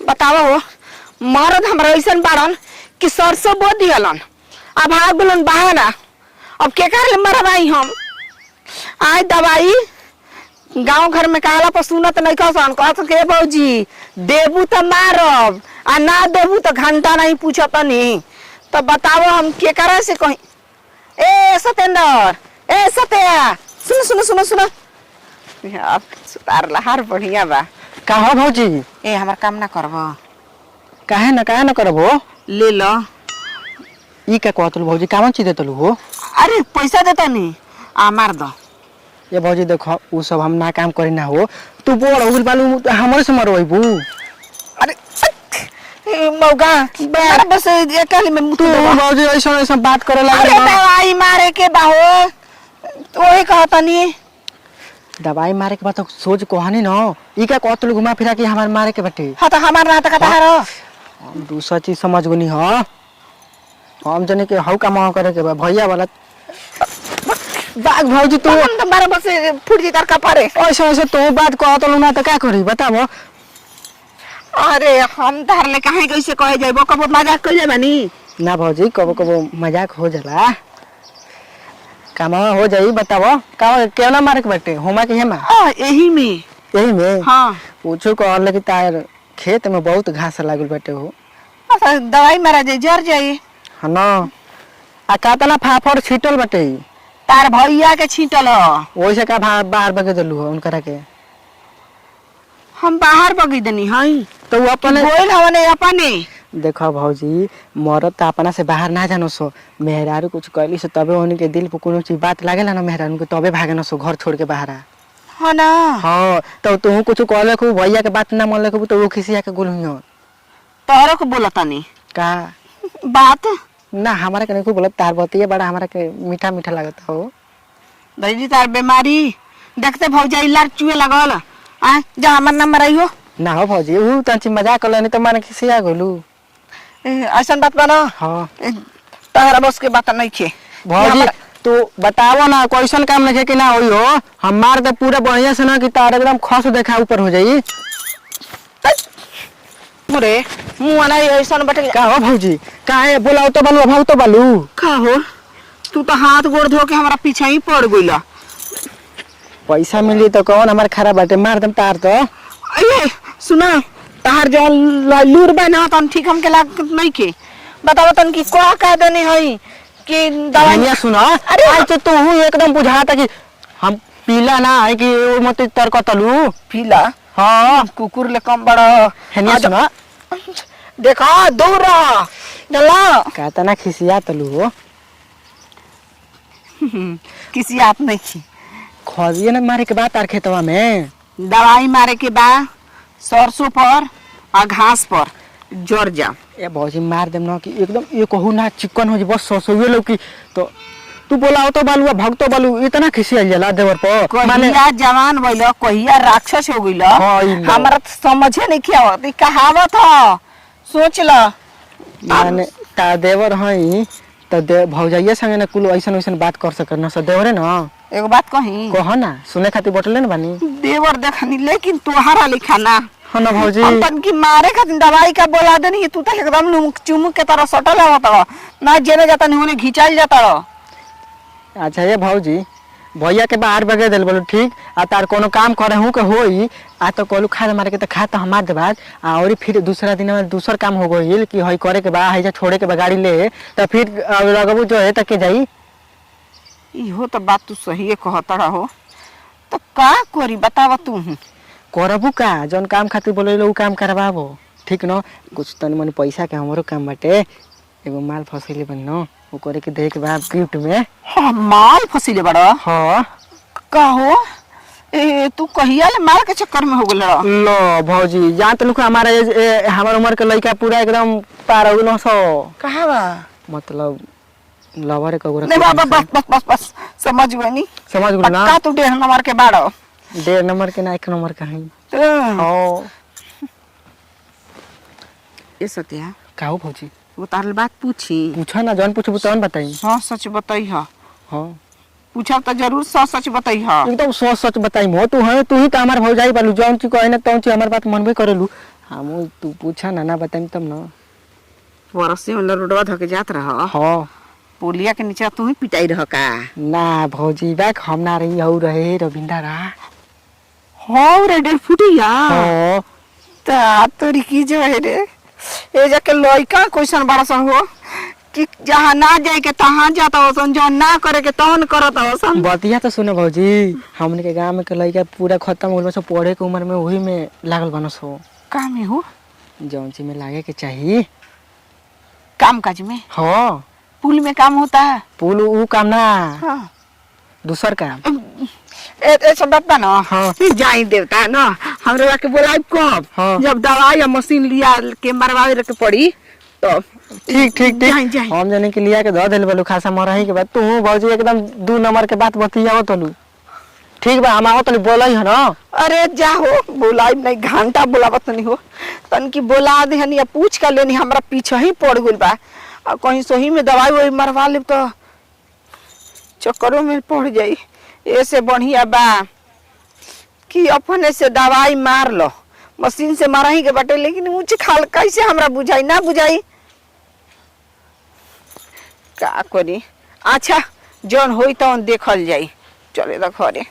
बताओ हो मरद हमरा ऐसा बाड़न कि सरसों बो दियलन अब भाग गलन बहाना अब के कर मरवाई हम आय दवाई गांव घर में कहला पर सुनत नहीं कहसन कहत के भौजी देबू तो मारब आ ना देबू तो घंटा नहीं पूछत नहीं तो बताओ हम के करे से कहीं ए सतेंद्र ए सत्या सुनो सुनो सुनो सुनो अब सुतार लहार बढ़िया बा का हो भौजी ए हमार काम ना करबो काहे न करबो ले लो ई का कहतलू भौजी कामन चीज देतलू हो अरे पैसा देता नहीं आ मार दो ये भौजी देखो उ सब हम ना काम करी ना हो तू बोल उल बालू हमरे से मरवाइबू अरे मौका बार बस एकली में मुतु तू भौजी ऐसा बात करे अरे लगे दवाई मारे के बाहो ओही कहता नहीं दवाई मारे के बाद तो सोच कहानी न ई का कहतलू घुमा फिरा के हमार मारे के बटे हां तो हमार रात का तारो हम दूसरा चीज समझ गुनी हो हम जने के हौ काम करे के बा भैया वाला बाग भौजी तू तुम्हारे बस फुट जी तार का पारे ऐसा तू बात कहतलू ना तो क्या करी बताबो अरे हम तार ले काहे कैसे कहे जाइबो कबो मजाक कर ले बानी ना भौजी कबो कबो मजाक हो जाला काम हो जाई बताबो का केना मारे के बटे होमा के हेमा यही में हां पूछो कहले कि तार खेत में बहुत घास लागल बटे हो अच्छा दवाई मारा जाई जर जाई हां ना आ कातना फाफड़ छिटल बटे तार भैया के छीटल हो ओइसे का बाहर बगे देलू हो उनकरा के हम बाहर बगी दनी हई तो वो अपने बोल हवने अपने देखो भौजी मरद तो अपना से बाहर ना जानो सो मेहरारू कुछ कहली से तबे उनके दिल पे कोनो चीज बात लागेला ना मेहरारू के तबे भागे न सो घर छोड़ के बाहर हां ना हां तो तू कुछ कहले को भैया के बात ना मानले को तो वो खिसिया के गुलहियो तोरो को बोलता नहीं का बात ना हमारा के नहीं को बोलत तार बतिए बड़ा हमारा के मीठा मीठा लागत हो दीदी तार बीमारी देखते भौजा इलार चुए लगल आ जा हमर नंबर आई हो ना हो भौजी ऊ तंची मजाक करले नहीं तो माने खिसिया गोलू ऐसा बात बना हां तारा बस के बात नहीं खे भौजी तू बतावो ना कैसन काम नहीं कि ना होई हो हम मार दे पूरा बढ़िया से ना कि तार एकदम खस देखा ऊपर हो जाई मोरे मुंह ना ऐसा बटे का हो भौजी काहे बोलाओ तो बालू भाव तो बालू का हो तू तो हाथ गोड़ धो के हमारा पीछे ही पड़ गइला पैसा मिली तो कौन हमार खराब बाटे मार दम तार तो अरे सुना तार जो लूर बना तन ठीक हमके लाग नहीं के बताओ तन की को कह देनी हई कि दवाइयां सुना अरे आज तो तू एकदम बुझाता कि हम पीला ना है कि वो मत तर कतलू पीला हां कुकुर ले कम बड़ा हेनिया सुना देखा दूर चला कहता ना खिसिया तलू हो किसी आप नहीं थी खोदिए ना मारे के बाद तार खेतवा में दवाई मारे के बाद सरसों पर और घास पर जड़ जा ए भौजी मार देम ना कि एकदम ये कहू ना चिकन हो जी बस सोसोए लो कि तो तू बोलाओ तो बालू भक्तो बालू इतना खिसिया जाला देवर पर कहिया जवान भइलो कहिया राक्षस हो गइलो हमरा समझे नहीं के आवत कहावत ह सोच ल माने ता देवर हई तो भौजाइया संगे ना कुल ऐसन वैसन बात कर सकर ना देवरे ना एगो बात कही कह ना सुने खातिर बोटले ना बानी देवर देखनी लेकिन तोहरा लिखा ना हो ना भौजी हम तन की मारे खातिर दवाई का बोला देनी तू तो एकदम नुमुक चुमुक के तरह सटल आवत ह ना जेने जाता नहीं होने घिचाल जाता रह अच्छा ये भौजी भैया के बाहर बगे दिल बोलो ठीक आ तार कोनो काम करे हूं के होई आ तो कोलू खाद मारे के तो खा तो हमार दे बाद आ और फिर दूसरा दिन में दूसर काम हो गइल कि हई करे के बा हई जा छोड़े के बा गाड़ी ले तो फिर लगबू जो है तक के जाई इहो तो बात तू सही कहता रहो तो का करी बतावा तू करबू का जौन काम खातिर बोले लो काम करवाबो ठीक न कुछ तनी मनी पैसा के हमरो काम बाटे एगो माल फसैले बन न वो करे के देख बा गिफ्ट में हां माल फसिले बड़ा हां का हो ए तू कहिया ले माल के चक्कर में हो गेल लो भौजी जान तो हमारा हमार उम्र के लड़का पूरा एकदम पार हो गेल सो कहां बा मतलब लवर के गोरा नहीं बाबा बस बस बस बस समझ गई नहीं समझ गई ना का तू 1.5 नंबर के बाड़ो 1.5 नंबर के ना 1 नंबर का है हां ए सत्या काऊ भौजी वो तारल बात पूछी पूछा ना जौन पूछबू तौन बताई हां सच बताई हां हां पूछब तो जरूर सच बताई हां एकदम सच बताई मो तू है तू ही त हमार भौजाई बालू जौन ची कहे ना तौन ची हमार बात मनबे करेलू हम तू पूछा ना बताई तब ना। परसे वाला रोडवा धके जात रह हाँ पुलिया के नीचे तू ही पिटाई रह का। ना भौजी बैक हम ना रही और रहे रविंदा रहा। हो रे डेढ़ फुटिया हाँ ता तोरी की जो है रे ए जाके लइका क्वेश्चन बड़ा सन हो कि जहाँ ना जाए के तहाँ जाता हो सन जहाँ ना करे के तहन करत हो सन। बतिया तो सुनो भौजी हमने के गांव में के लड़का पूरा खत्म हो गइल बा, पढ़े के उम्र में वही में लागल बनस हो। का में हो जौन चीज में लागे के चाहिए। काम काज में हाँ पुल में काम होता है। पुल ऊ काम ना हाँ दूसर काम। ए सब बात बा ना हाँ। जाई देवता है ना हमरे के बोलाई कब हाँ। जब दवाई या मशीन लिया के मरवावे के पड़ी तो ठीक ठीक जाई ठीक जाई। हम जाने के लिया के दे दिल बलू खासा मरही के बाद तू भौजी एकदम 2 नंबर के बात बतियाओ तलू। ठीक बा हम आओ तलू बोलई है ना। अरे जा हो बोलाई नहीं घंटा बोलावत नहीं हो तन की बोला दे हनी या पूछ कर लेनी हमरा पीछे ही पड़ गइल बा और कहीं सही में दवाई वही मरवा ले तो चक्करों में पड़ जाई। ऐसे बढ़िया बा कि अपने से दवाई मार लो मशीन से मारा ही के बाटे लेकिन ऊंच खाल कैसे हमरा बुझाई ना बुझाई का करी। अच्छा जौन होई तौन देखल जाई चले द घरे।